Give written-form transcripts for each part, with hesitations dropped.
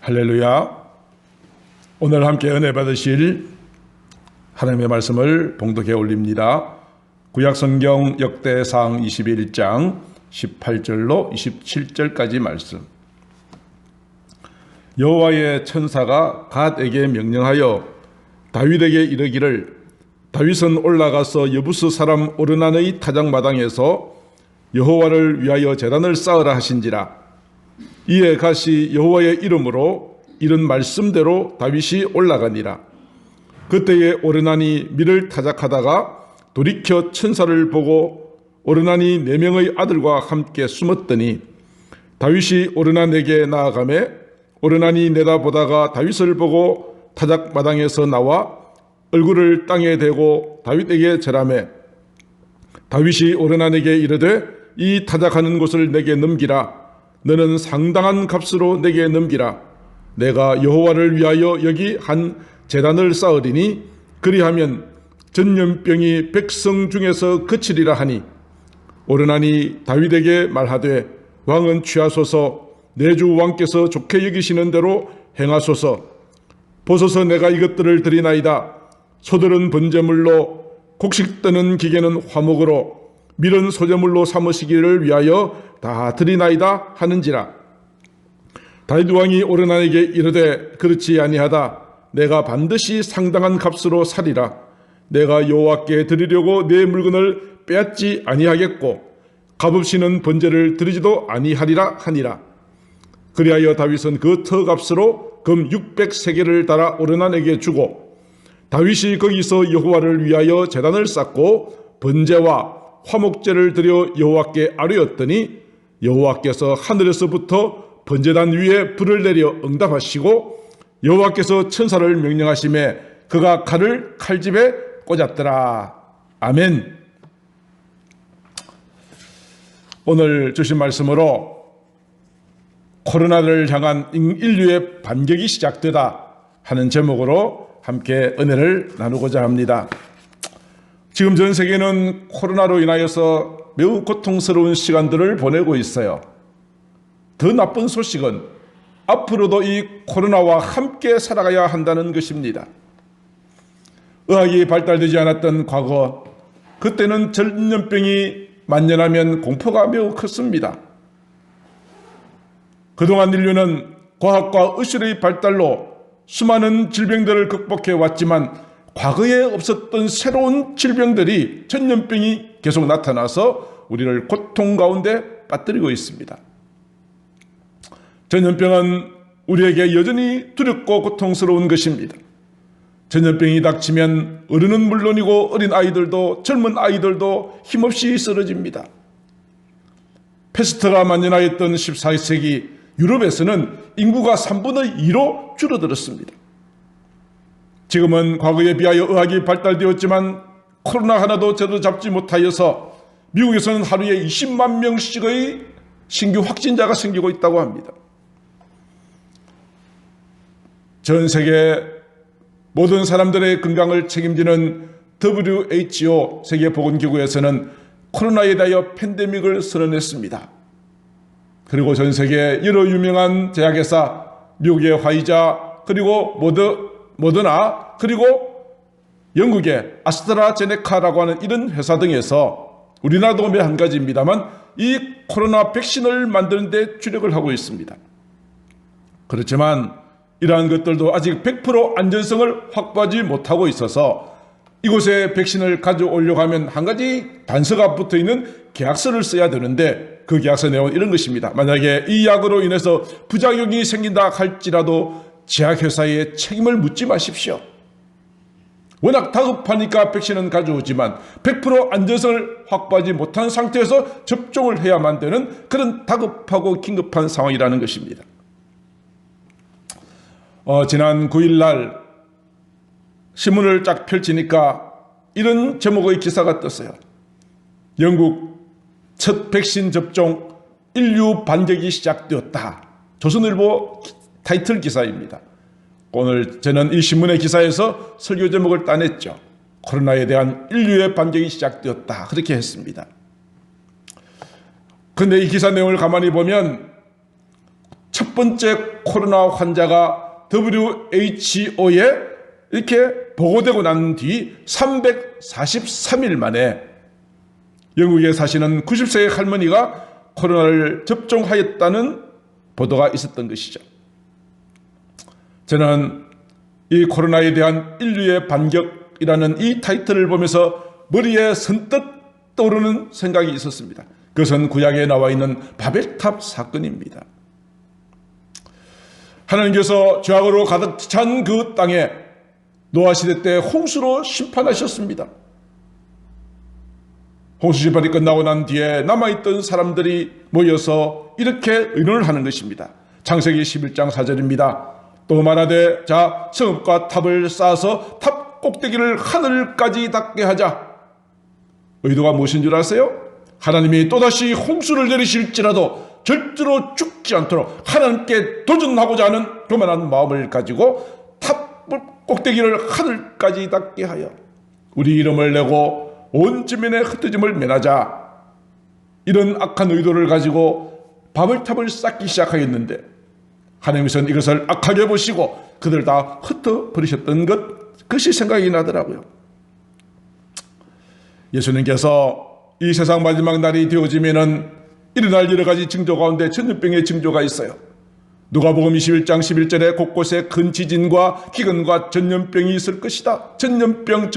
할렐루야. 오늘 함께 은혜 받으실 하나님의 말씀을 봉독해 올립니다. 구약성경 역대상 21장 18절로 27절까지 말씀. 여호와의 천사가 갓에게 명령하여 다윗에게 이르기를, 다윗은 올라가서 여부스 사람 오르난의 타작마당에서 여호와를 위하여 제단을 쌓으라 하신지라. 이에 갓이 여호와의 이름으로 이른 말씀대로 다윗이 올라가니라. 그때에 오르난이 밀을 타작하다가 돌이켜 천사를 보고 오르난이 4명의 아들과 함께 숨었더니 다윗이 오르난에게 나아가매 오르난이 내다보다가 다윗을 보고 타작마당에서 나와 얼굴을 땅에 대고 다윗에게 절하매 다윗이 오르난에게 이르되 이 타작하는 곳을 내게 넘기라. 너는 상당한 값으로 내게 넘기라. 내가 여호와를 위하여 여기 한 제단을 쌓으리니 그리하면 전염병이 백성 중에서 그치리라 하니 오르난이 다윗에게 말하되 왕은 취하소서. 내 주 왕께서 좋게 여기시는 대로 행하소서. 보소서 내가 이것들을 드리나이다. 소들은 번제물로, 곡식 뜨는 기계는 화목으로, 밀은 소제물로 삼으시기를 위하여 다 드리나이다 하는지라. 다윗 왕이 오르난에게 이르되 그렇지 아니하다. 내가 반드시 상당한 값으로 사리라. 내가 여호와께 드리려고 내 물건을 빼앗지 아니하겠고 값없이는 번제를 드리지도 아니하리라 하니라. 그리하여 다윗은 그 터값으로 금 600세겔을 달아 오르난에게 주고 다윗이 거기서 여호와를 위하여 제단을 쌓고 번제와 화목제를 드려 여호와께 아뢰었더니 여호와께서 하늘에서부터 번제단 위에 불을 내려 응답하시고 여호와께서 천사를 명령하심에 그가 칼을 칼집에 꽂았더라. 아멘. 오늘 주신 말씀으로 코로나를 향한 인류의 반격이 시작되다 하는 제목으로 함께 은혜를 나누고자 합니다. 지금 전 세계는 코로나로 인하여서 매우 고통스러운 시간들을 보내고 있어요. 더 나쁜 소식은 앞으로도 이 코로나와 함께 살아가야 한다는 것입니다. 의학이 발달되지 않았던 과거, 그때는 전염병이 만연하면 공포가 매우 컸습니다. 그동안 인류는 과학과 의술의 발달로 수많은 질병들을 극복해 왔지만 과거에 없었던 새로운 질병들이, 전염병이 계속 나타나서 우리를 고통 가운데 빠뜨리고 있습니다. 전염병은 우리에게 여전히 두렵고 고통스러운 것입니다. 전염병이 닥치면 어른은 물론이고 어린 아이들도, 젊은 아이들도 힘없이 쓰러집니다. 패스트가 만연하였던 14세기 유럽에서는 인구가 3분의 2로 줄어들었습니다. 지금은 과거에 비하여 의학이 발달되었지만 코로나 하나도 제대로 잡지 못하여서 미국에서는 하루에 20만 명씩의 신규 확진자가 생기고 있다고 합니다. 전 세계 모든 사람들의 건강을 책임지는 WHO 세계보건기구에서는 코로나에 대하여 팬데믹을 선언했습니다. 그리고 전 세계 여러 유명한 제약회사, 미국의 화이자, 그리고 모더나, 그리고 영국의 아스트라제네카라고 하는 이런 회사 등에서 우리나라도 한 가지입니다만 이 코로나 백신을 만드는 데 주력을 하고 있습니다. 그렇지만 이러한 것들도 아직 100% 안전성을 확보하지 못하고 있어서 이곳에 백신을 가져오려고 하면 한 가지 단서가 붙어있는 계약서를 써야 되는데 그 계약서 내용은 이런 것입니다. 만약에 이 약으로 인해서 부작용이 생긴다 할지라도 제약회사에 책임을 묻지 마십시오. 워낙 다급하니까 백신은 가져오지만 100% 안전성을 확보하지 못한 상태에서 접종을 해야만 되는 그런 다급하고 긴급한 상황이라는 것입니다. 지난 9일 날 신문을 쫙 펼치니까 이런 제목의 기사가 떴어요. 영국 첫 백신 접종, 인류 반격이 시작되었다. 조선일보 타이틀 기사입니다. 오늘 저는 이 신문의 기사에서 설교 제목을 따냈죠. 코로나에 대한 인류의 반격이 시작되었다. 그렇게 했습니다. 그런데 이 기사 내용을 가만히 보면 첫 번째 코로나 환자가 WHO에 이렇게 보고되고 난 뒤 343일 만에 영국에 사시는 90세의 할머니가 코로나를 접종하였다는 보도가 있었던 것이죠. 저는 이 코로나에 대한 인류의 반격이라는 이 타이틀을 보면서 머리에 선뜻 떠오르는 생각이 있었습니다. 그것은 구약에 나와 있는 바벨탑 사건입니다. 하나님께서 죄악으로 가득 찬 그 땅에 노아 시대 때 홍수로 심판하셨습니다. 홍수 심판이 끝나고 난 뒤에 남아있던 사람들이 모여서 이렇게 의논을 하는 것입니다. 창세기 11장 4절입니다. 또 말하되 자 성읍과 탑을 쌓아서 탑 꼭대기를 하늘까지 닿게 하자. 의도가 무엇인 줄 아세요? 하나님이 또다시 홍수를 내리실지라도 절대로 죽지 않도록 하나님께 도전하고자 하는 교만한 마음을 가지고 탑 꼭대기를 하늘까지 닿게 하여 우리 이름을 내고 온 지면에 흩어짐을 면하자. 이런 악한 의도를 가지고 바벨탑을 쌓기 시작하였는데 하나님께서는 이것을 악하게 보시고 그들 다 흩어버리셨던 그것이 생각이 나더라고요. 예수님께서 이 세상 마지막 날이 되어지면은 일어날 여러 가지 징조 가운데 전염병의 징조가 있어요. 누가복음 21장 11절에 곳곳에 큰 지진과 기근과 전염병이 있을 것이다. 전염병.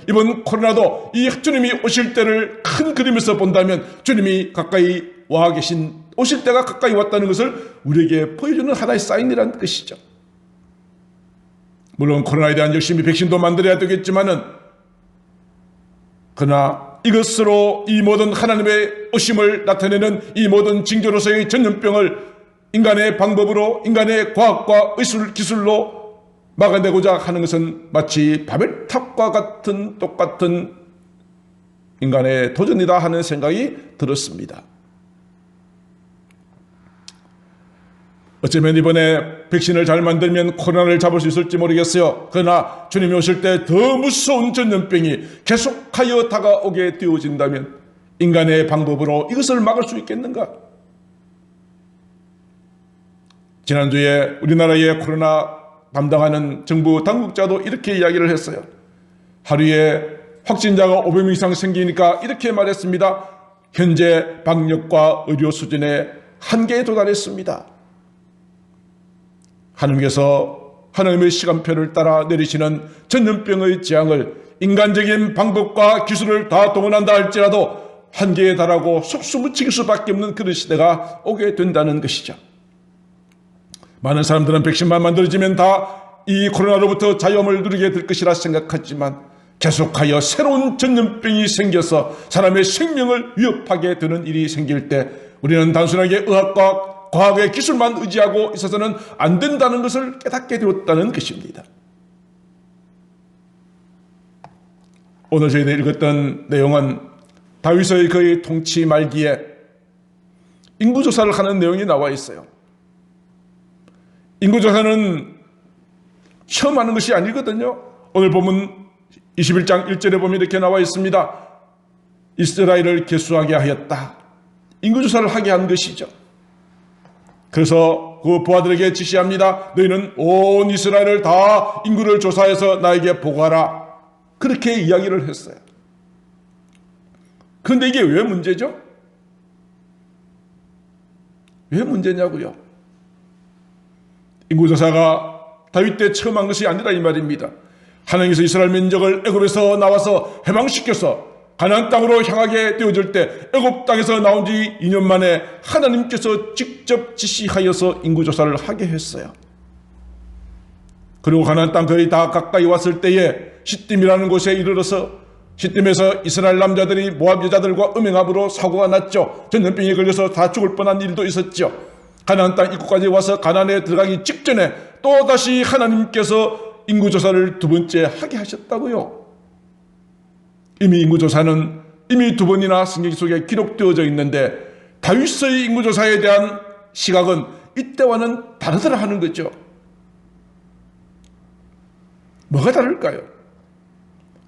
이번 코로나도 이 주님이 오실 때를 큰 그림에서 본다면 주님이 가까이 와 계신, 오실 때가 가까이 왔다는 것을 우리에게 보여주는 하나의 사인이라는 것이죠. 물론 코로나에 대한 열심히 백신도 만들어야 되겠지만은 그러나 이것으로 이 모든 하나님의 오심을 나타내는 이 모든 징조로서의 전염병을 인간의 방법으로, 인간의 과학과 의술, 기술로 막아내고자 하는 것은 마치 바벨탑과 같은 똑같은 인간의 도전이다 하는 생각이 들었습니다. 어쩌면 이번에 백신을 잘 만들면 코로나를 잡을 수 있을지 모르겠어요. 그러나 주님이 오실 때 더 무서운 전염병이 계속하여 다가오게 되어진다면 인간의 방법으로 이것을 막을 수 있겠는가? 지난주에 우리나라의 코로나 담당하는 정부 당국자도 이렇게 이야기를 했어요. 하루에 확진자가 500명 이상 생기니까 이렇게 말했습니다. 현재 방역과 의료 수준의 한계에 도달했습니다. 하나님께서 하나님의 시간표를 따라 내리시는 전염병의 재앙을 인간적인 방법과 기술을 다 동원한다 할지라도 한계에 달하고 속수무칠 수밖에 없는 그런 시대가 오게 된다는 것이죠. 많은 사람들은 백신만 만들어지면 다 이 코로나로부터 자유함을 누리게 될 것이라 생각하지만 계속하여 새로운 전염병이 생겨서 사람의 생명을 위협하게 되는 일이 생길 때 우리는 단순하게 의학과 과학의 기술만 의지하고 있어서는 안 된다는 것을 깨닫게 되었다는 것입니다. 오늘 저희들이 읽었던 내용은 다윗의 그의 통치 말기에 인구조사를 하는 내용이 나와 있어요. 인구조사는 처음 하는 것이 아니거든요. 오늘 보면 21장 1절에 보면 이렇게 나와 있습니다. 이스라엘을 계수하게 하였다. 인구조사를 하게 한 것이죠. 그래서 그 부하들에게 지시합니다. 너희는 온 이스라엘을 다 인구를 조사해서 나에게 보고하라. 그렇게 이야기를 했어요. 그런데 이게 왜 문제죠? 왜 문제냐고요? 인구조사가 다윗 때 처음 한 것이 아니라 이 말입니다. 하나님께서 이스라엘 민족을 애굽에서 나와서 해방시켜서 가나안 땅으로 향하게 되어질 때 애굽 땅에서 나온 지 2년 만에 하나님께서 직접 지시하여서 인구조사를 하게 했어요. 그리고 가나안 땅 거의 다 가까이 왔을 때에 시딤이라는 곳에 이르러서 시딤에서 이스라엘 남자들이 모압 여자들과 음행함으로 사고가 났죠. 전염병에 걸려서 다 죽을 뻔한 일도 있었죠. 가나안 땅 입구까지 와서 가나안에 들어가기 직전에 또다시 하나님께서 인구조사를 두 번째 하게 하셨다고요. 이미 인구조사는 이미 두 번이나 성경 속에 기록되어져 있는데 다윗의 인구조사에 대한 시각은 이때와는 다르더라 하는 거죠. 뭐가 다를까요?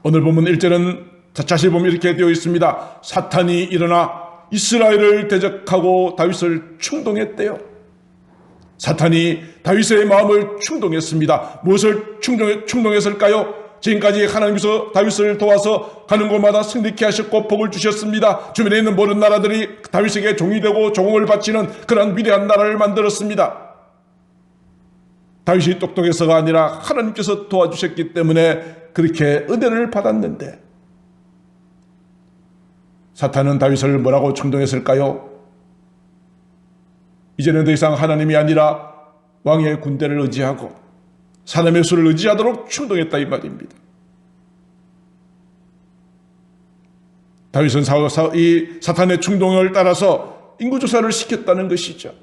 오늘 보면 1절은 자세히 보면 이렇게 되어 있습니다. 사탄이 일어나 이스라엘을 대적하고 다윗을 충동했대요. 사탄이 다윗의 마음을 충동했습니다. 무엇을 충동했을까요? 지금까지 하나님께서 다윗을 도와서 가는 곳마다 승리케 하셨고 복을 주셨습니다. 주변에 있는 모든 나라들이 다윗에게 종이 되고 종을 바치는 그런 위대한 나라를 만들었습니다. 다윗이 똑똑해서가 아니라 하나님께서 도와주셨기 때문에 그렇게 은혜를 받았는데, 사탄은 다윗을 뭐라고 충동했을까요? 이제는 더 이상 하나님이 아니라 왕의 군대를 의지하고 사람의 수를 의지하도록 충동했다 이 말입니다. 다윗은 이 사탄의 충동을 따라서 인구조사를 시켰다는 것이죠.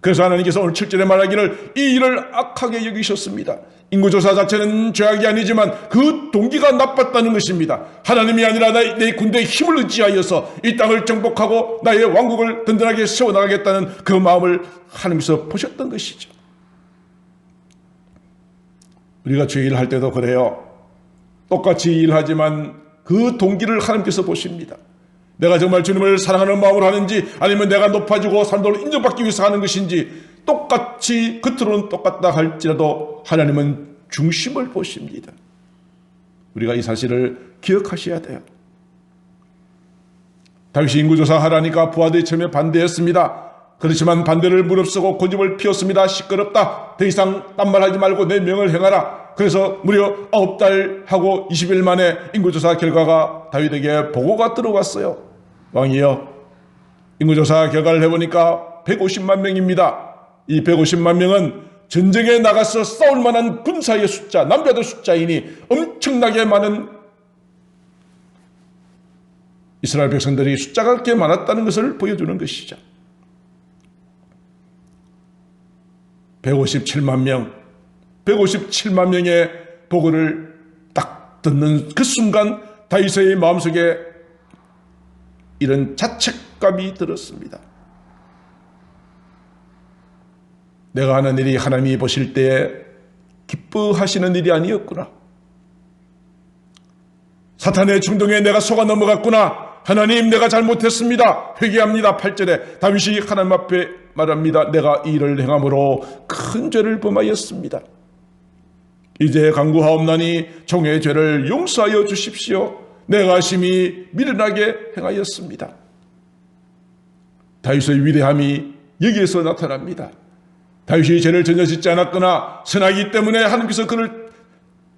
그래서 하나님께서 오늘 7절에 말하기를 이 일을 악하게 여기셨습니다. 인구조사 자체는 죄악이 아니지만 그 동기가 나빴다는 것입니다. 하나님이 아니라 내 군대의 힘을 의지하여서 이 땅을 정복하고 나의 왕국을 든든하게 세워나가겠다는 그 마음을 하나님께서 보셨던 것이죠. 우리가 죄 일할 때도 그래요. 똑같이 일하지만 그 동기를 하나님께서 보십니다. 내가 정말 주님을 사랑하는 마음으로 하는지, 아니면 내가 높아지고 사람들로 인정받기 위해서 하는 것인지, 똑같이 겉으로는 똑같다 할지라도 하나님은 중심을 보십니다. 우리가 이 사실을 기억하셔야 돼요. 다윗이 인구조사 하라니까 부하들이 처음에 반대했습니다. 그렇지만 반대를 무릅쓰고 고집을 피웠습니다. 시끄럽다. 더 이상 딴 말하지 말고 내 명을 행하라. 그래서 무려 9달 하고 20일 만에 인구조사 결과가 다윗에게 보고가 들어왔어요. 왕이여, 인구조사 결과를 해보니까 150만 명입니다. 이 150만 명은 전쟁에 나가서 싸울 만한 군사의 숫자, 남자들 숫자이니 엄청나게 많은 이스라엘 백성들이 숫자가 그렇게 많았다는 것을 보여주는 것이죠. 157만 명, 157만 명의 보고를 딱 듣는 그 순간 다윗의 마음속에 이런 자책감이 들었습니다. 내가 하는 일이 하나님이 보실 때에 기뻐하시는 일이 아니었구나. 사탄의 충동에 내가 속아 넘어갔구나. 하나님, 내가 잘못했습니다. 회개합니다. 8절에 다윗이 하나님 앞에 말합니다. 내가 이 일을 행함으로 큰 죄를 범하였습니다. 이제 간구하옵나니 종의 죄를 용서하여 주십시오. 내가 심히 미련하게 행하였습니다. 다윗의 위대함이 여기에서 나타납니다. 다윗이 죄를 전혀 짓지 않았거나 선하기 때문에 하나님께서 그를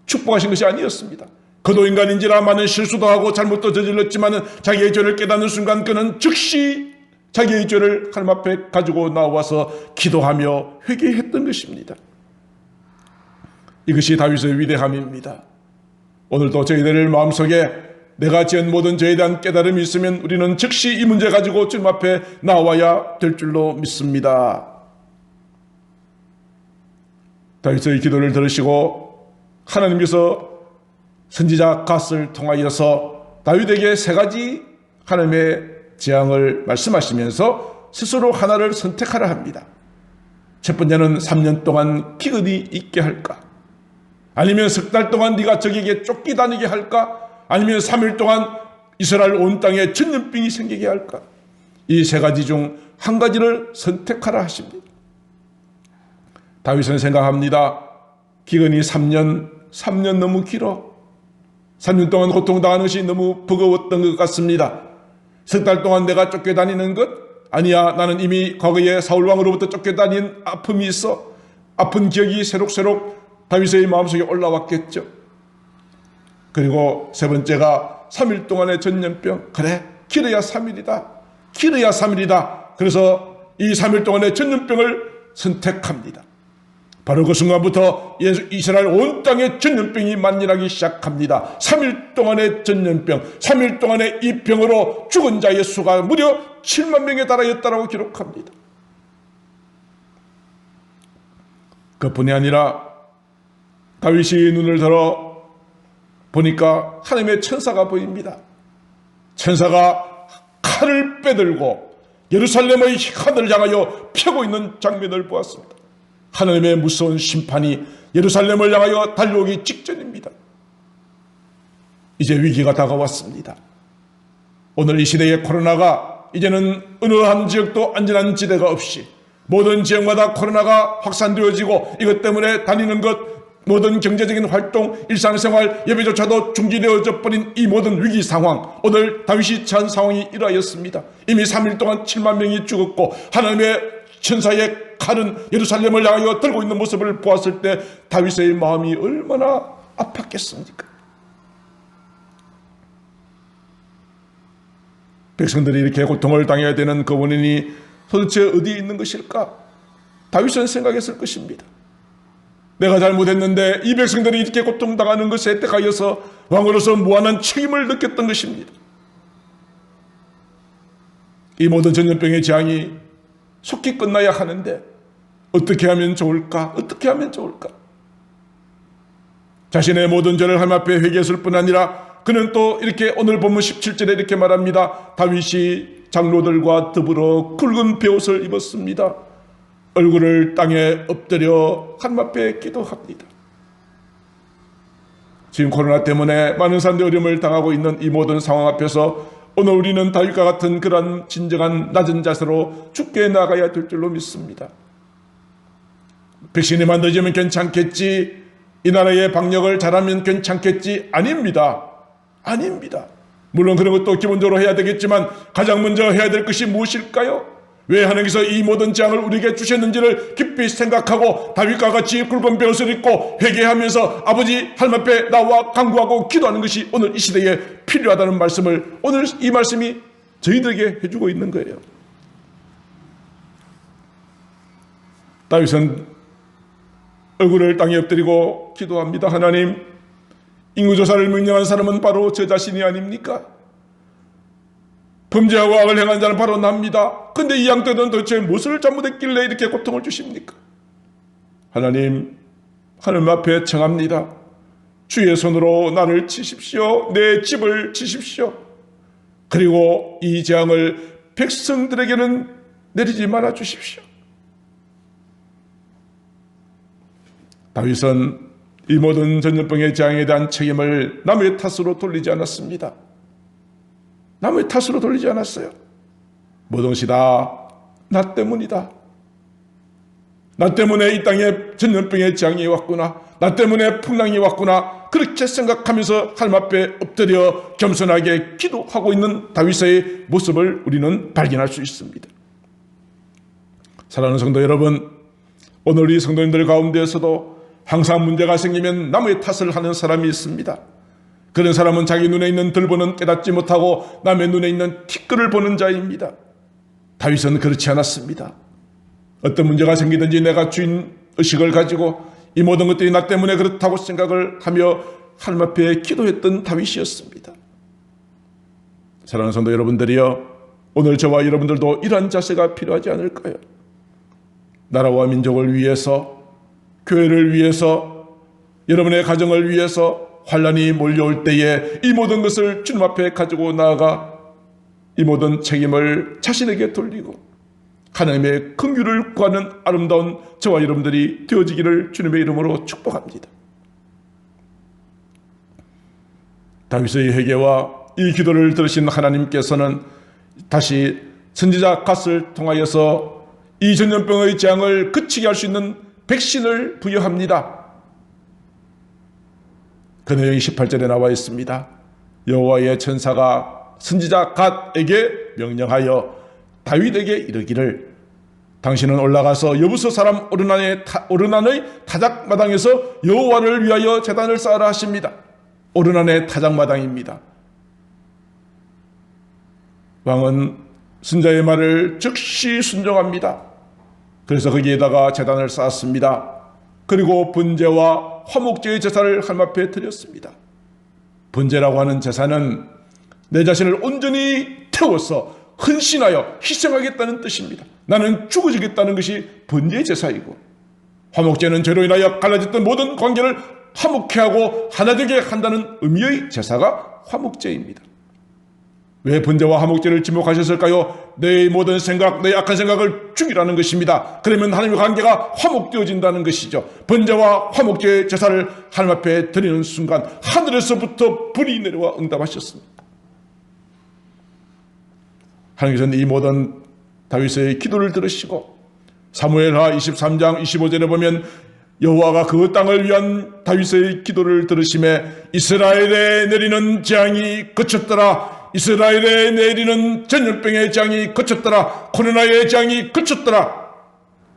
축복하신 것이 아니었습니다. 그도 인간인지라 많은 실수도 하고 잘못도 저질렀지만 자기의 죄를 깨닫는 순간 그는 즉시 자기의 죄를 하나님 앞에 가지고 나와서 기도하며 회개했던 것입니다. 이것이 다윗의 위대함입니다. 오늘도 저희들 마음속에 내가 지은 모든 죄에 대한 깨달음이 있으면 우리는 즉시 이 문제 가지고 주님 앞에 나와야 될 줄로 믿습니다. 다윗의 기도를 들으시고 하나님께서 선지자 갓을 통하여서 다윗에게 3가지 하나님의 재앙을 말씀하시면서 스스로 하나를 선택하라 합니다. 첫 번째는 3년 동안 기근이 있게 할까? 아니면 석 달 동안 네가 적에게 쫓기다니게 할까? 아니면 3일 동안 이스라엘 온 땅에 전염병이 생기게 할까? 이 3가지 중 한 가지를 선택하라 하십니다. 다윗은 생각합니다. 기근이 3년 너무 길어. 3년 동안 고통당하는 것이 너무 버거웠던 것 같습니다. 석 달 동안 내가 쫓겨다니는 것? 아니야, 나는 이미 과거에 사울왕으로부터 쫓겨다닌 아픔이 있어. 아픈 기억이 새록새록 다윗의 마음속에 올라왔겠죠. 그리고 3번째가 3일 동안의 전염병. 그래, 길어야 3일이다. 길어야 3일이다. 그래서 이 3일 동안의 전염병을 선택합니다. 바로 그 순간부터 이스라엘 온 땅에 전염병이 만연하기 시작합니다. 3일 동안의 전염병, 3일 동안의 이 병으로 죽은 자의 수가 무려 7만 명에 달하였다고 기록합니다. 그뿐이 아니라 다윗이 눈을 들어 보니까 하나님의 천사가 보입니다. 천사가 칼을 빼들고 예루살렘의 하늘을 향하여 펴고 있는 장면을 보았습니다. 하나님의 무서운 심판이 예루살렘을 향하여 달려오기 직전입니다. 이제 위기가 다가왔습니다. 오늘 이 시대의 코로나가 이제는 어느 한 지역도 안전한 지대가 없이 모든 지역마다 코로나가 확산되어지고 이것 때문에 다니는 것, 모든 경제적인 활동, 일상생활, 예배조차도 중지되어져 버린 이 모든 위기 상황, 오늘 다윗이 처한 상황이 이러하였습니다. 이미 3일 동안 7만 명이 죽었고 하나님의 천사의 칼은 예루살렘을 향하여 들고 있는 모습을 보았을 때 다윗의 마음이 얼마나 아팠겠습니까? 백성들이 이렇게 고통을 당해야 되는 그 원인이 도대체 어디에 있는 것일까? 다윗은 생각했을 것입니다. 내가 잘못했는데 이 백성들이 이렇게 고통당하는 것에 대하여서 왕으로서 무한한 책임을 느꼈던 것입니다. 이 모든 전염병의 재앙이 속히 끝나야 하는데 어떻게 하면 좋을까? 어떻게 하면 좋을까? 자신의 모든 죄를 하나님 앞에 회개했을 뿐 아니라 그는 또 이렇게 오늘 본문 17절에 이렇게 말합니다. 다윗이 장로들과 더불어 굵은 베옷을 입었습니다. 얼굴을 땅에 엎드려 하나님 앞에 기도합니다. 지금 코로나 때문에 많은 사람들이 어려움을 당하고 있는 이 모든 상황 앞에서 오늘 우리는 다윗과 같은 그런 진정한 낮은 자세로 주께 나가야 될 줄로 믿습니다. 백신이 만들어지면 괜찮겠지, 이 나라의 방역을 잘하면 괜찮겠지, 아닙니다. 아닙니다. 물론 그런 것도 기본적으로 해야 되겠지만 가장 먼저 해야 될 것이 무엇일까요? 왜 하나님께서 이 모든 재앙을 우리에게 주셨는지를 깊이 생각하고 다윗과 같이 굵은 베옷을 입고 회개하면서 아버지 하나님 앞에 나와 간구하고 기도하는 것이 오늘 이 시대에 필요하다는 말씀을 오늘 이 말씀이 저희들에게 해주고 있는 거예요. 다윗은 얼굴을 땅에 엎드리고 기도합니다. 하나님, 인구조사를 명령한 사람은 바로 저 자신이 아닙니까? 범죄하고 악을 행한 자는 바로 납니다. 근데 이 양떼는 도대체 무엇을 잘못했길래 이렇게 고통을 주십니까? 하나님, 하나님 앞에 청합니다. 주의 손으로 나를 치십시오. 내 집을 치십시오. 그리고 이 재앙을 백성들에게는 내리지 말아 주십시오. 다윗은 이 모든 전염병의 재앙에 대한 책임을 남의 탓으로 돌리지 않았습니다. 남의 탓으로 돌리지 않았어요. 모든 것이 다 나 때문이다. 나 때문에 이 땅에 전염병의 재앙이 왔구나. 나 때문에 풍랑이 왔구나. 그렇게 생각하면서 하나님 앞에 엎드려 겸손하게 기도하고 있는 다윗의 모습을 우리는 발견할 수 있습니다. 사랑하는 성도 여러분, 오늘 이 성도님들 가운데에서도 항상 문제가 생기면 남의 탓을 하는 사람이 있습니다. 그런 사람은 자기 눈에 있는 들보는 깨닫지 못하고 남의 눈에 있는 티끌을 보는 자입니다. 다윗은 그렇지 않았습니다. 어떤 문제가 생기든지 내가 주인의식을 가지고 이 모든 것들이 나 때문에 그렇다고 생각을 하며 하나님 앞에 기도했던 다윗이었습니다. 사랑하는 성도 여러분들이여, 오늘 저와 여러분들도 이러한 자세가 필요하지 않을까요? 나라와 민족을 위해서, 교회를 위해서, 여러분의 가정을 위해서 환난이 몰려올 때에 이 모든 것을 주님 앞에 가지고 나아가 이 모든 책임을 자신에게 돌리고 하나님의 긍휼을 구하는 아름다운 저와 여러분들이 되어지기를 주님의 이름으로 축복합니다. 다윗의 회개와 이 기도를 들으신 하나님께서는 다시 선지자 갓을 통하여서 이 전염병의 재앙을 그치게 할 수 있는 백신을 부여합니다. 그 내용이 18절에 나와 있습니다. 여호와의 천사가 선지자 갓에게 명령하여 다윗에게 이르기를, 당신은 올라가서 여부서 사람 오르난의 타작마당에서 여호와를 위하여 제단을 쌓으라 하십니다. 오르난의 타작마당입니다. 왕은 선자의 말을 즉시 순종합니다. 그래서 거기에다가 제단을 쌓았습니다. 그리고 번제와 화목제의 제사를 하나님 앞에 드렸습니다. 번제라고 하는 제사는 내 자신을 온전히 태워서 헌신하여 희생하겠다는 뜻입니다. 나는 죽어지겠다는 것이 번제의 제사이고, 화목제는 죄로 인하여 갈라졌던 모든 관계를 화목케 하고 하나 되게 한다는 의미의 제사가 화목제입니다. 왜 번제와 화목제를 지목하셨을까요? 내 모든 생각, 내 악한 생각을 죽이라는 것입니다. 그러면 하나님의 관계가 화목되어진다는 것이죠. 번제와 화목제의 제사를 하나님 앞에 드리는 순간 하늘에서부터 불이 내려와 응답하셨습니다. 하나님께서는 이 모든 다윗의 기도를 들으시고 사무엘하 23장 25절에 보면 여호와가 그 땅을 위한 다윗의 기도를 들으심에 이스라엘에 내리는 재앙이 그쳤더라. 이스라엘에 내리는 전염병의 재앙이 그쳤더라. 코로나의 재앙이 그쳤더라.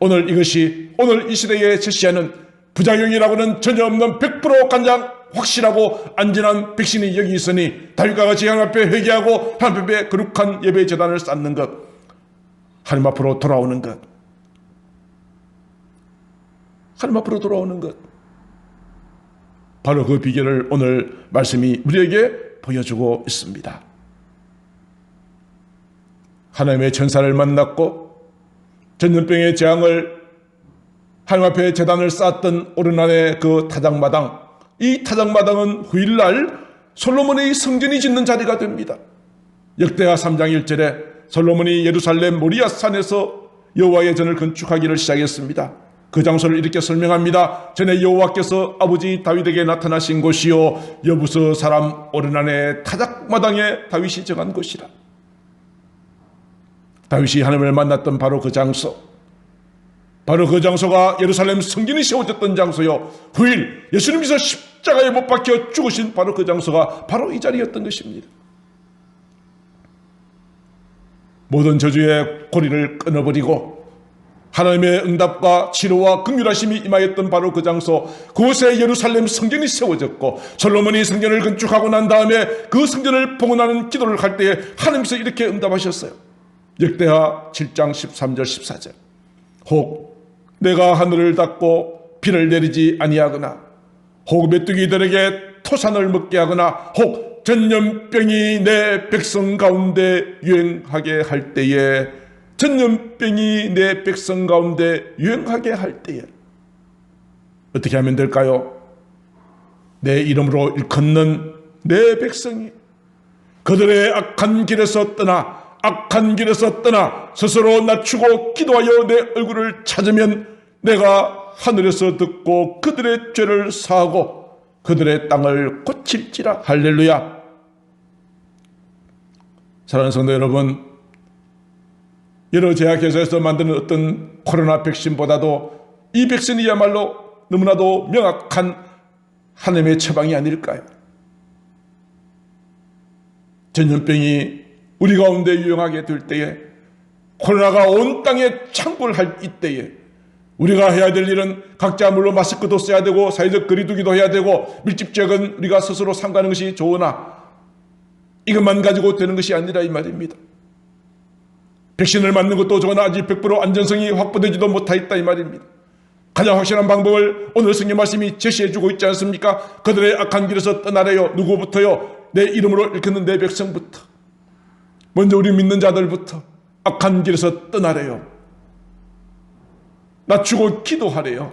오늘 이것이 오늘 이 시대에 제시하는 부작용이라고는 전혀 없는 100% 간장 확실하고 안전한 백신이 여기 있으니 다윗과 같이 하나님 앞에 회개하고 하나님 앞에 거룩한 예배 제단을 쌓는 것, 하나님 앞으로 돌아오는 것, 하나님 앞으로 돌아오는 것, 바로 그 비결을 오늘 말씀이 우리에게 보여주고 있습니다. 하나님의 천사를 만났고 전염병의 재앙을 하나님 앞에 제단을 쌓았던 오르난의 그 타작마당, 이 타작마당은 후일날 솔로몬의 성전이 짓는 자리가 됩니다. 역대하 3장 1절에 솔로몬이 예루살렘 모리아 산에서 여호와의 전을 건축하기를 시작했습니다. 그 장소를 이렇게 설명합니다. 전에 여호와께서 아버지 다윗에게 나타나신 곳이요 여부스 사람 오르난의 타작마당에 다윗이 정한 곳이라. 다윗이 하나님을 만났던 바로 그 장소, 바로 그 장소가 예루살렘 성전이 세워졌던 장소요, 후일 예수님께서 십자가에 못 박혀 죽으신 바로 그 장소가 바로 이 자리였던 것입니다. 모든 저주의 고리를 끊어버리고 하나님의 응답과 치료와 긍휼하심이 임하였던 바로 그 장소, 그곳에 예루살렘 성전이 세워졌고 솔로몬이 성전을 건축하고 난 다음에 그 성전을 봉헌하는 기도를 할 때에 하나님께서 이렇게 응답하셨어요. 역대하 7장 13절 14절 혹 내가 하늘을 닫고 비를 내리지 아니하거나 혹 메뚜기들에게 토산을 먹게 하거나 혹 전염병이 내 백성 가운데 유행하게 할 때에, 전염병이 내 백성 가운데 유행하게 할 때에 어떻게 하면 될까요? 내 이름으로 일컫는 내 백성이 그들의 악한 길에서 떠나 스스로 낮추고 기도하여 내 얼굴을 찾으면 내가 하늘에서 듣고 그들의 죄를 사하고 그들의 땅을 고칠지라. 할렐루야. 사랑하는 성도 여러분, 여러 제약회사에서 만드는 어떤 코로나 백신보다도 이 백신이야말로 너무나도 명확한 하나님의 처방이 아닐까요? 전염병이 우리 가운데 유행하게 될 때에, 코로나가 온 땅에 창궐할 이때에 우리가 해야 될 일은 각자 물론 마스크도 써야 되고 사회적 거리두기도 해야 되고 밀집지역은 우리가 스스로 삼가는 것이 좋으나 이것만 가지고 되는 것이 아니라 이 말입니다. 백신을 맞는 것도 좋으나 아직 100% 안전성이 확보되지도 못하였다 이 말입니다. 가장 확실한 방법을 오늘 성경 말씀이 제시해주고 있지 않습니까? 그들의 악한 길에서 떠나래요. 누구부터요? 내 이름으로 일컫는 내 백성부터, 먼저 우리 믿는 자들부터 악한 길에서 떠나래요. 낮추고 기도하래요.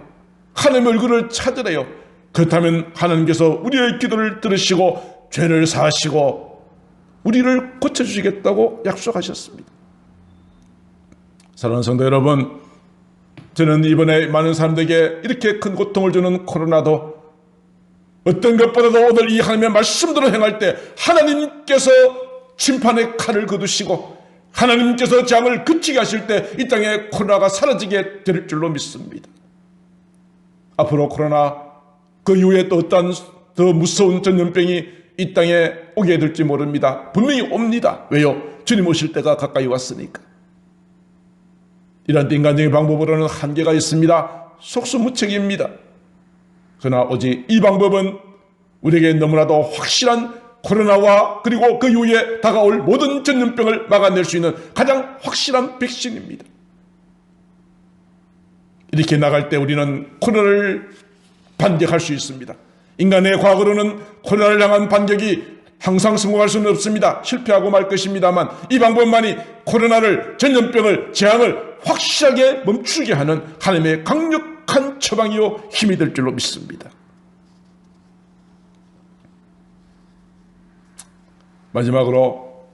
하나님의 얼굴을 찾으래요. 그렇다면 하나님께서 우리의 기도를 들으시고 죄를 사하시고 우리를 고쳐주시겠다고 약속하셨습니다. 사랑하는 성도 여러분, 저는 이번에 많은 사람들에게 이렇게 큰 고통을 주는 코로나도 어떤 것보다도 오늘 이 하나님의 말씀대로 행할 때 하나님께서 심판의 칼을 거두시고 하나님께서 재앙을 그치게 하실 때 이 땅에 코로나가 사라지게 될 줄로 믿습니다. 앞으로 코로나 그 이후에 또 어떤 더 무서운 전염병이 이 땅에 오게 될지 모릅니다. 분명히 옵니다. 왜요? 주님 오실 때가 가까이 왔으니까. 이런 인간적인 방법으로는 한계가 있습니다. 속수무책입니다. 그러나 오직 이 방법은 우리에게 너무나도 확실한 코로나와 그리고 그 이후에 다가올 모든 전염병을 막아낼 수 있는 가장 확실한 백신입니다. 이렇게 나갈 때 우리는 코로나를 반격할 수 있습니다. 인간의 과거로는 코로나를 향한 반격이 항상 성공할 수는 없습니다. 실패하고 말 것입니다만 이 방법만이 코로나를, 전염병을, 재앙을 확실하게 멈추게 하는 하나님의 강력한 처방이요 힘이 될 줄로 믿습니다. 마지막으로,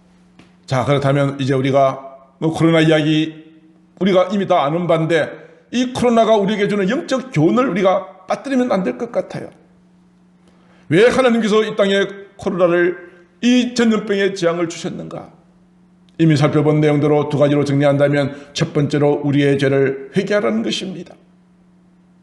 자, 그렇다면 이제 우리가 코로나 이야기 우리가 이미 다 아는 바인데 이 코로나가 우리에게 주는 영적 교훈을 우리가 빠뜨리면 안 될 것 같아요. 왜 하나님께서 이 땅에 코로나를, 이 전염병의 재앙을 주셨는가? 이미 살펴본 내용대로 두 가지로 정리한다면 첫 번째로 우리의 죄를 회개하라는 것입니다.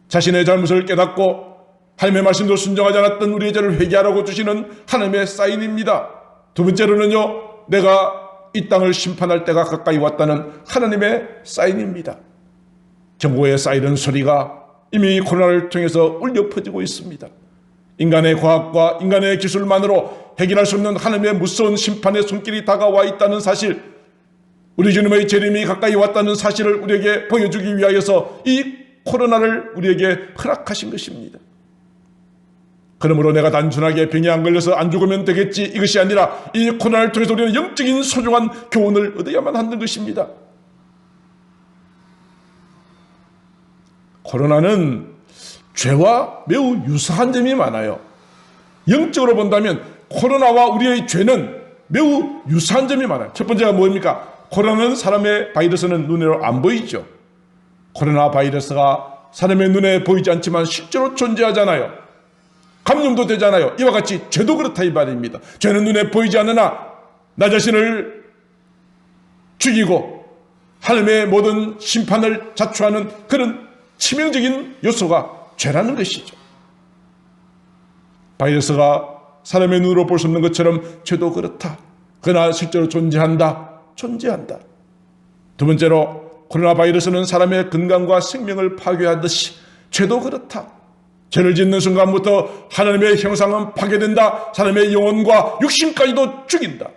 자신의 잘못을 깨닫고 하나님의 말씀도 순종하지 않았던 우리의 죄를 회개하라고 주시는 하나님의 사인입니다. 두 번째로는요, 내가 이 땅을 심판할 때가 가까이 왔다는 하나님의 사인입니다. 경고의 사이렌 소리가 이미 코로나를 통해서 울려 퍼지고 있습니다. 인간의 과학과 인간의 기술만으로 해결할 수 없는 하나님의 무서운 심판의 손길이 다가와 있다는 사실, 우리 주님의 재림이 가까이 왔다는 사실을 우리에게 보여주기 위하여서 이 코로나를 우리에게 허락하신 것입니다. 그러므로 내가 단순하게 병에 안 걸려서 안 죽으면 되겠지, 이것이 아니라 이 코로나를 통해서 우리는 영적인 소중한 교훈을 얻어야만 하는 것입니다. 코로나는 죄와 매우 유사한 점이 많아요. 영적으로 본다면 코로나와 우리의 죄는 매우 유사한 점이 많아요. 첫 번째가 뭡니까? 코로나는 사람의 바이러스는 눈으로 안 보이죠. 코로나 바이러스가 사람의 눈에 보이지 않지만 실제로 존재하잖아요. 감염도 되잖아요. 이와 같이 죄도 그렇다 이 말입니다. 죄는 눈에 보이지 않으나 나 자신을 죽이고 하나님의 모든 심판을 자초하는 그런 치명적인 요소가 죄라는 것이죠. 바이러스가 사람의 눈으로 볼 수 없는 것처럼 죄도 그렇다. 그러나 실제로 존재한다. 두 번째로 코로나 바이러스는 사람의 건강과 생명을 파괴하듯이 죄도 그렇다. 죄를 짓는 순간부터 하나님의 형상은 파괴된다. 사람의 영혼과 육신까지도 죽인다.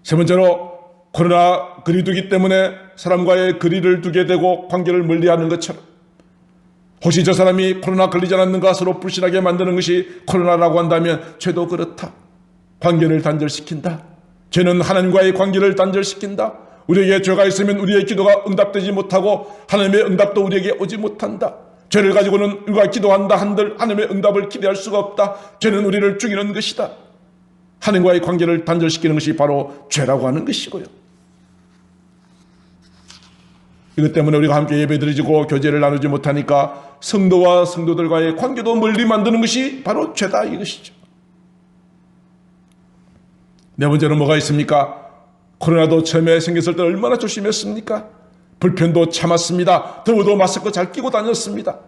세 번째로 코로나 거리두기 때문에 사람과의 거리를 두게 되고 관계를 멀리하는 것처럼 혹시 저 사람이 코로나 걸리지 않았는가 서로 불신하게 만드는 것이 코로나라고 한다면 죄도 그렇다. 관계를 단절시킨다. 죄는 하나님과의 관계를 단절시킨다. 우리에게 죄가 있으면 우리의 기도가 응답되지 못하고 하나님의 응답도 우리에게 오지 못한다. 죄를 가지고는 우리가 기도한다 한들 하나님의 응답을 기대할 수가 없다. 죄는 우리를 죽이는 것이다. 하나님과의 관계를 단절시키는 것이 바로 죄라고 하는 것이고요. 이것 때문에 우리가 함께 예배드리고 교제를 나누지 못하니까 성도와 성도들과의 관계도 멀리 만드는 것이 바로 죄다 이것이죠. 네 번째로 뭐가 있습니까? 코로나도 처음에 생겼을 때 얼마나 조심했습니까? 불편도 참았습니다. 더워도 마스크 잘 끼고 다녔습니다.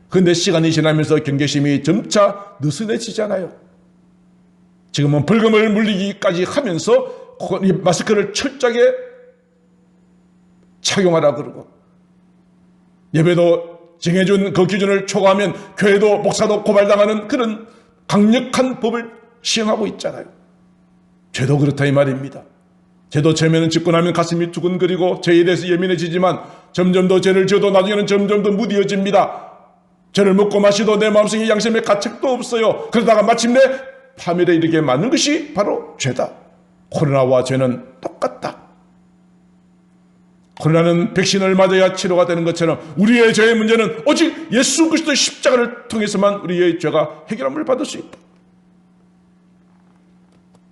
그런데 시간이 지나면서 경계심이 점차 느슨해지잖아요. 지금은 벌금을 물리기까지 하면서 마스크를 철저하게 착용하라 그러고 예배도 정해준 그 기준을 초과하면 교회도 목사도 고발당하는 그런 강력한 법을 시행하고 있잖아요. 죄도 그렇다 이 말입니다. 죄도 처음에는 짓고 나면 가슴이 두근거리고 죄에 대해서 예민해지지만 점점 더 죄를 지어도 나중에는 점점 더 무뎌집니다. 죄를 먹고 마시도 내 마음속에 양심의 가책도 없어요. 그러다가 마침내 파멸에 이르게 맞는 것이 바로 죄다. 코로나와 죄는 똑같다. 코로나는 백신을 맞아야 치료가 되는 것처럼 우리의 죄의 문제는 오직 예수 그리스도의 십자가를 통해서만 우리의 죄가 해결함을 받을 수 있다.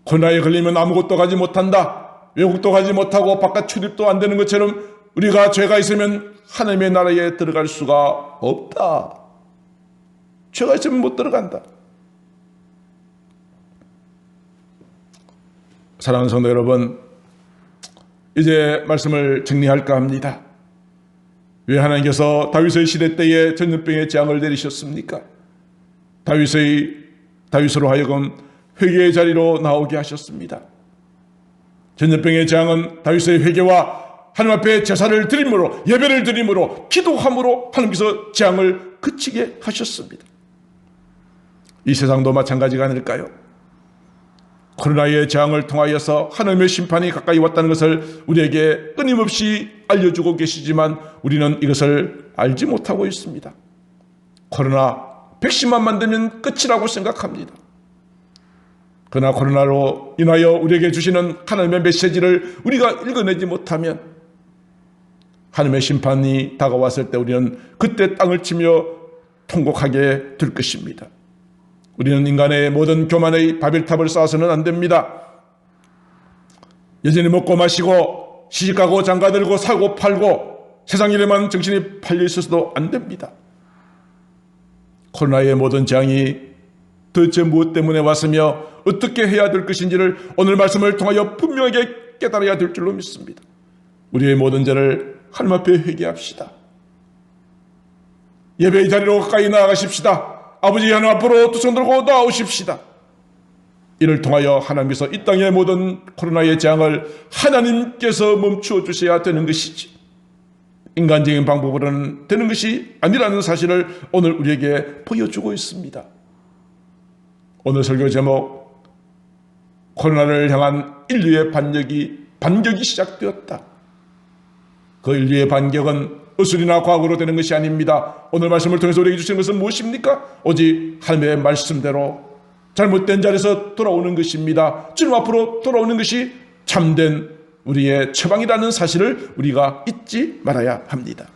코로나에 걸리면 아무것도 가지 못한다. 외국도 가지 못하고 바깥 출입도 안 되는 것처럼 우리가 죄가 있으면 하나님의 나라에 들어갈 수가 없다. 죄가 있으면 못 들어간다. 사랑하는 성도 여러분, 이제 말씀을 정리할까 합니다. 왜 하나님께서 다윗의 시대 때에 전염병의 재앙을 내리셨습니까? 다윗으로 하여금 회개의 자리로 나오게 하셨습니다. 전염병의 재앙은 다윗의 회개와 하나님 앞에 제사를 드림으로, 예배를 드림으로, 기도함으로 하나님께서 재앙을 그치게 하셨습니다. 이 세상도 마찬가지가 아닐까요? 코로나의 재앙을 통하여서 하나님의 심판이 가까이 왔다는 것을 우리에게 끊임없이 알려주고 계시지만 우리는 이것을 알지 못하고 있습니다. 코로나 백신만 만들면 끝이라고 생각합니다. 그러나 코로나로 인하여 우리에게 주시는 하나님의 메시지를 우리가 읽어내지 못하면 하나님의 심판이 다가왔을 때 우리는 그때 땅을 치며 통곡하게 될 것입니다. 우리는 인간의 모든 교만의 바벨탑을 쌓아서는 안 됩니다. 여전히 먹고 마시고 시집가고 장가들고 사고 팔고 세상 일에만 정신이 팔려 있어서도 안 됩니다. 코로나의 모든 재앙이 도대체 무엇 때문에 왔으며 어떻게 해야 될 것인지를 오늘 말씀을 통하여 분명하게 깨달아야 될 줄로 믿습니다. 우리의 모든 죄를 하나님 앞에 회개합시다. 예배의 자리로 가까이 나아가십시다. 아버지 하나님 앞으로 두 손 들고 나오십시다. 이를 통하여 하나님께서 이 땅의 모든 코로나의 재앙을 하나님께서 멈추어 주셔야 되는 것이지, 인간적인 방법으로는 되는 것이 아니라는 사실을 오늘 우리에게 보여주고 있습니다. 오늘 설교 제목, 코로나를 향한 인류의 반격이 시작되었다. 그 인류의 반격은 의술이나 과학으로 되는 것이 아닙니다. 오늘 말씀을 통해서 우리에게 주시는 것은 무엇입니까? 오직 하나님의 말씀대로 잘못된 자리에서 돌아오는 것입니다. 주님 앞으로 돌아오는 것이 참된 우리의 처방이라는 사실을 우리가 잊지 말아야 합니다.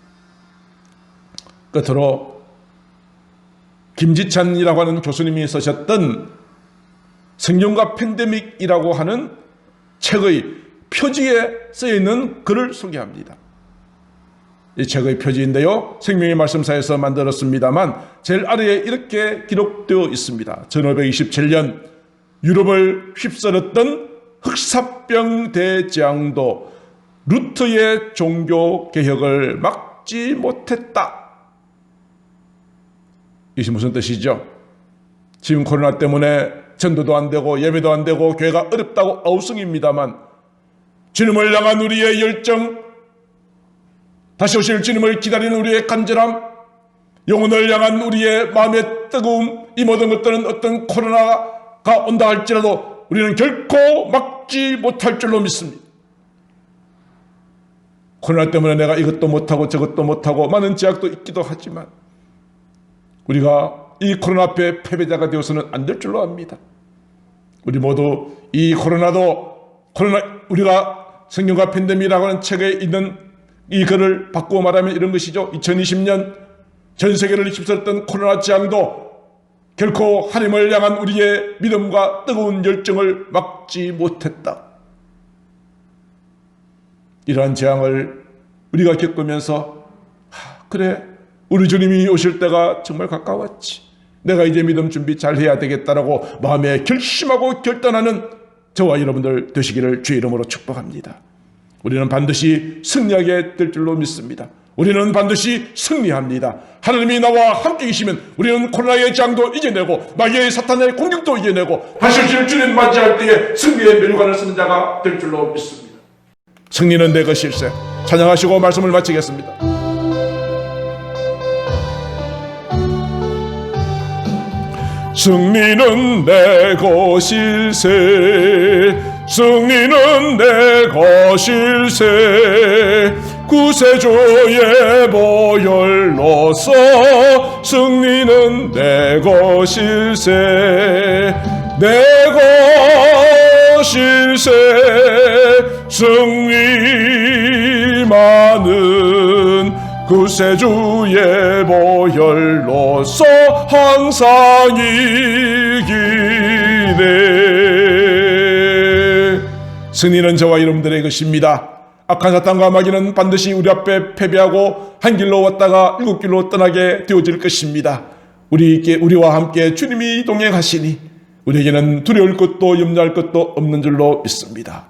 끝으로 김지찬이라고 하는 교수님이 쓰셨던 생존과 팬데믹이라고 하는 책의 표지에 쓰여있는 글을 소개합니다. 이 책의 표지인데요, 생명의 말씀사에서 만들었습니다만 제일 아래에 이렇게 기록되어 있습니다. 1527년 유럽을 휩쓸었던 흑사병 대재앙도 루터의 종교 개혁을 막지 못했다. 이것이 무슨 뜻이죠? 지금 코로나 때문에 전도도 안 되고 예배도 안 되고 교회가 어렵다고 아우성입니다만 주님을 향한 우리의 열정, 다시 오실 주님을 기다리는 우리의 간절함, 영혼을 향한 우리의 마음의 뜨거움, 이 모든 것들은 어떤 코로나가 온다 할지라도 우리는 결코 막지 못할 줄로 믿습니다. 코로나 때문에 내가 이것도 못하고 저것도 못하고 많은 제약도 있기도 하지만 우리가 이 코로나 앞에 패배자가 되어서는 안 될 줄로 압니다. 우리 모두 이 우리가 생존과 팬데믹이라고 하는 책에 있는 이 글을 바꾸어 말하면 이런 것이죠. 2020년 전 세계를 휩쓸었던 코로나 재앙도 결코 하나님을 향한 우리의 믿음과 뜨거운 열정을 막지 못했다. 이러한 재앙을 우리가 겪으면서 그래, 우리 주님이 오실 때가 정말 가까웠지, 내가 이제 믿음 준비 잘 해야 되겠다라고 마음에 결심하고 결단하는 저와 여러분들 되시기를 주의 이름으로 축복합니다. 우리는 반드시 승리하게 될 줄로 믿습니다. 우리는 반드시 승리합니다. 하나님이 나와 함께 계시면 우리는 코로나의 재앙도 이겨내고 마귀의 사탄의 공격도 이겨내고 다시 오실 주님 맞이할 때에 승리의 멸관을 쓰는 자가 될 줄로 믿습니다. 승리는 내 것일세. 찬양하시고 말씀을 마치겠습니다. 승리는 내 것일세, 승리는 내 것일세, 구세주의 보혈로서 승리는 내 것일세, 내 것일세, 승리만은 구세주의 보혈로서 항상 이기네. 승리는 저와 여러분들의 것입니다. 악한 사탄과 마귀는 반드시 우리 앞에 패배하고 한 길로 왔다가 일곱 길로 떠나게 되어질 것입니다. 우리와 함께 주님이 동행하시니 우리에게는 두려울 것도 염려할 것도 없는 줄로 믿습니다.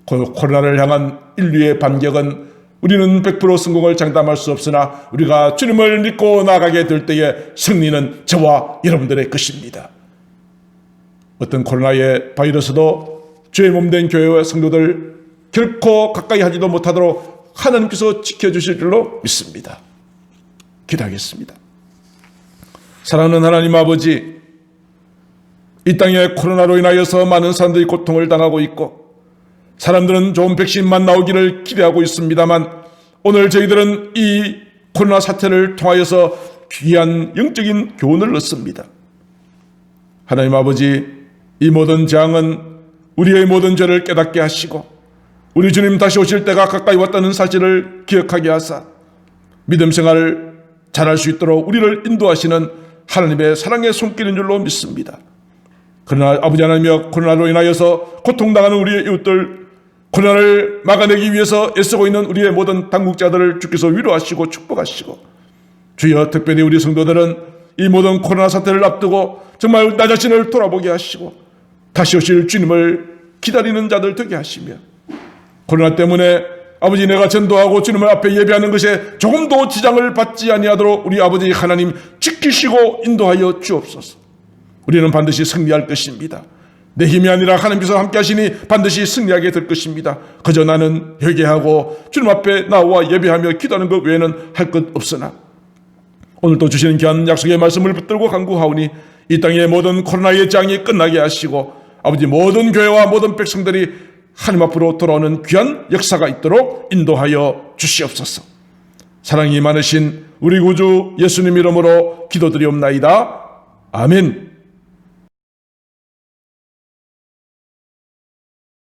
코로나를 향한 인류의 반격은 우리는 100% 성공을 장담할 수 없으나 우리가 주님을 믿고 나아가게 될 때에 승리는 저와 여러분들의 것입니다. 어떤 코로나의 바이러스도 주의 몸된 교회와 성도들 결코 가까이 하지도 못하도록 하나님께서 지켜주실 줄로 믿습니다. 기도하겠습니다. 사랑하는 하나님 아버지, 이 땅에 코로나로 인하여서 많은 사람들이 고통을 당하고 있고 사람들은 좋은 백신만 나오기를 기대하고 있습니다만 오늘 저희들은 이 코로나 사태를 통하여서 귀한 영적인 교훈을 얻습니다. 하나님 아버지, 이 모든 재앙은 우리의 모든 죄를 깨닫게 하시고 우리 주님 다시 오실 때가 가까이 왔다는 사실을 기억하게 하사 믿음 생활을 잘할 수 있도록 우리를 인도하시는 하나님의 사랑의 손길인 줄로 믿습니다. 그러나 아버지 하나님이여, 코로나로 인하여서 고통당하는 우리의 이웃들, 코로나를 막아내기 위해서 애쓰고 있는 우리의 모든 당국자들을 주께서 위로하시고 축복하시고, 주여 특별히 우리 성도들은 이 모든 코로나 사태를 앞두고 정말 나 자신을 돌아보게 하시고 다시 오실 주님을 기다리는 자들 되게 하시며, 코로나 때문에 아버지 내가 전도하고 주님을 앞에 예배하는 것에 조금도 지장을 받지 아니하도록 우리 아버지 하나님 지키시고 인도하여 주옵소서. 우리는 반드시 승리할 것입니다. 내 힘이 아니라 하나님께서 함께 하시니 반드시 승리하게 될 것입니다. 그저 나는 회개하고 주님 앞에 나와 예배하며 기도하는 것 외에는 할 것 없으나, 오늘도 주시는 귀한 약속의 말씀을 붙들고 간구하오니 이 땅의 모든 코로나의 장이 끝나게 하시고 아버지 모든 교회와 모든 백성들이 하나님 앞으로 돌아오는 귀한 역사가 있도록 인도하여 주시옵소서. 사랑이 많으신 우리 구주 예수님 이름으로 기도드리옵나이다. 아멘.